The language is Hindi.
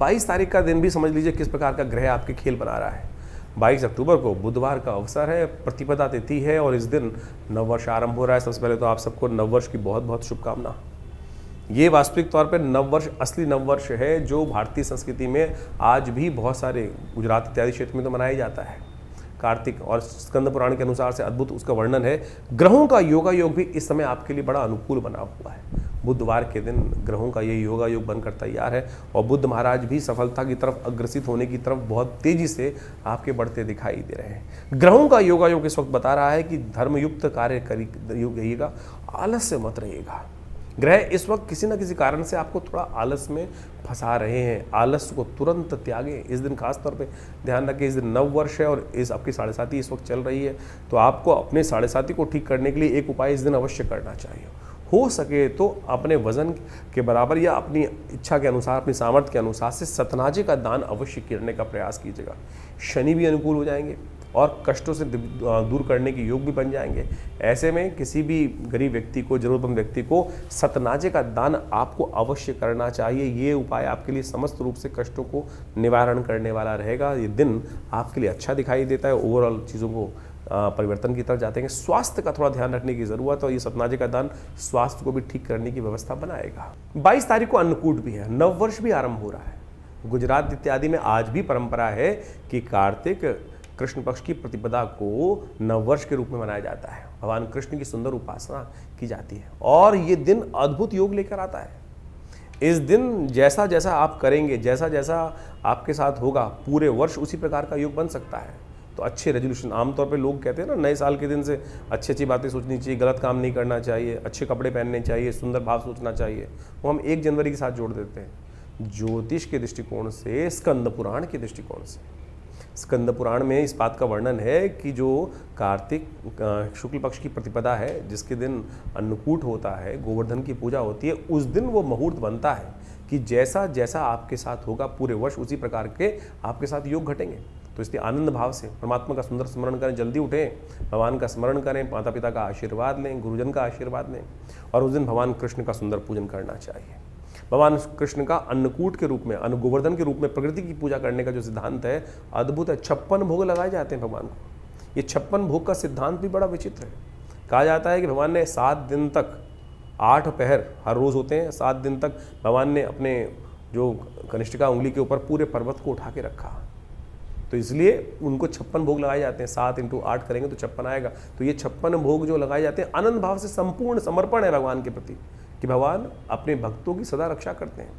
22 तारीख का दिन भी समझ लीजिए किस प्रकार का ग्रह आपके खेल बना रहा है। 22 अक्टूबर को बुधवार का अवसर है, प्रतिपदा तिथि है और इस दिन नववर्ष आरंभ हो रहा है। सबसे पहले तो आप सबको नववर्ष की बहुत बहुत शुभकामना। ये वास्तविक तौर पर नववर्ष असली नववर्ष है जो भारतीय संस्कृति में आज भी बहुत सारे गुजरात इत्यादि क्षेत्र में तो मनाया जाता है। कार्तिक और स्कंद पुराण के अनुसार से अद्भुत उसका वर्णन है। ग्रहों का योगा योग भी इस समय आपके लिए बड़ा अनुकूल बना हुआ है। बुधवार के दिन ग्रहों का ये योगा योग बनकर तैयार है और बुद्ध महाराज भी सफलता की तरफ अग्रसित होने की तरफ बहुत तेजी से आपके बढ़ते दिखाई दे रहे हैं। ग्रहों का योगा योग इस वक्त बता रहा है कि धर्मयुक्त कार्य करिएगा, आलस्य मत रहिएगा। ग्रह इस वक्त किसी न किसी कारण से आपको थोड़ा आलस में फंसा रहे हैं। आलस्य को तुरंत त्यागें। इस दिन खास तौर पे ध्यान रखें, इस दिन नववर्ष है और इस आपकी 7.5 इस वक्त चल रही है, तो आपको अपने 7.5 को ठीक करने के लिए एक उपाय इस दिन अवश्य करना चाहिए। हो सके तो अपने वजन के बराबर या अपनी इच्छा के अनुसार, अपनी सामर्थ्य के अनुसार से सतनाजे का दान अवश्य करने का प्रयास कीजिएगा। शनि भी अनुकूल हो जाएंगे और कष्टों से दूर करने के योग भी बन जाएंगे। ऐसे में किसी भी गरीब व्यक्ति को, जरूरतमंद व्यक्ति को सतनाजे का दान आपको अवश्य करना चाहिए। ये उपाय आपके लिए समस्त रूप से कष्टों को निवारण करने वाला रहेगा। ये दिन आपके लिए अच्छा दिखाई देता है। ओवरऑल चीज़ों को परिवर्तन की तरफ जाते हैं। स्वास्थ्य का थोड़ा ध्यान रखने की ज़रूरत है और ये सतनाजे का दान स्वास्थ्य को भी ठीक करने की व्यवस्था बनाएगा। 22 तारीख को अन्नकूट भी है, नववर्ष भी आरंभ हो रहा है। गुजरात इत्यादि में आज भी परंपरा है कि कार्तिक कृष्ण पक्ष की प्रतिपदा को नववर्ष के रूप में मनाया जाता है। भगवान कृष्ण की सुंदर उपासना की जाती है और ये दिन अद्भुत योग लेकर आता है। इस दिन जैसा जैसा आप करेंगे, जैसा जैसा आपके साथ होगा, पूरे वर्ष उसी प्रकार का योग बन सकता है। तो अच्छे रेजोल्यूशन, आमतौर पे लोग कहते हैं ना, नए साल के दिन से अच्छी अच्छी बातें सोचनी चाहिए, गलत काम नहीं करना चाहिए, अच्छे कपड़े पहनने चाहिए, सुंदर भाव सोचना चाहिए, वो हम 1 जनवरी के साथ जोड़ देते हैं। ज्योतिष के दृष्टिकोण से, स्कंद पुराण के दृष्टिकोण से, स्कंद पुराण में इस बात का वर्णन है कि जो कार्तिक शुक्ल पक्ष की प्रतिपदा है, जिसके दिन अन्नकूट होता है, गोवर्धन की पूजा होती है, उस दिन वो मुहूर्त बनता है कि जैसा जैसा आपके साथ होगा पूरे वर्ष उसी प्रकार के आपके साथ योग घटेंगे। तो इसलिए आनंद भाव से परमात्मा का सुंदर स्मरण करें, जल्दी उठें, भगवान का स्मरण करें, माता पिता का आशीर्वाद लें, गुरुजन का आशीर्वाद लें और उस दिन भगवान कृष्ण का सुंदर पूजन करना चाहिए। भगवान कृष्ण का अन्नकूट के रूप में, अन्न गोवर्धन के रूप में प्रकृति की पूजा करने का जो सिद्धांत है अद्भुत है। 56 भोग लगाए जाते हैं भगवान को। ये 56 भोग का सिद्धांत भी बड़ा विचित्र है। कहा जाता है कि भगवान ने 7 दिन तक 8 पहर हर रोज़ होते हैं, 7 दिन तक भगवान ने अपने जो कनिष्ठिका उंगली के ऊपर पूरे पर्वत को उठा के रखा। तो इसलिए उनको 56 भोग लगाए जाते हैं। 7 × 8 करेंगे तो 56 आएगा। तो ये 56 भोग जो लगाए जाते हैं आनंद भाव से संपूर्ण समर्पण है भगवान के प्रति कि भगवान अपने भक्तों की सदा रक्षा करते हैं।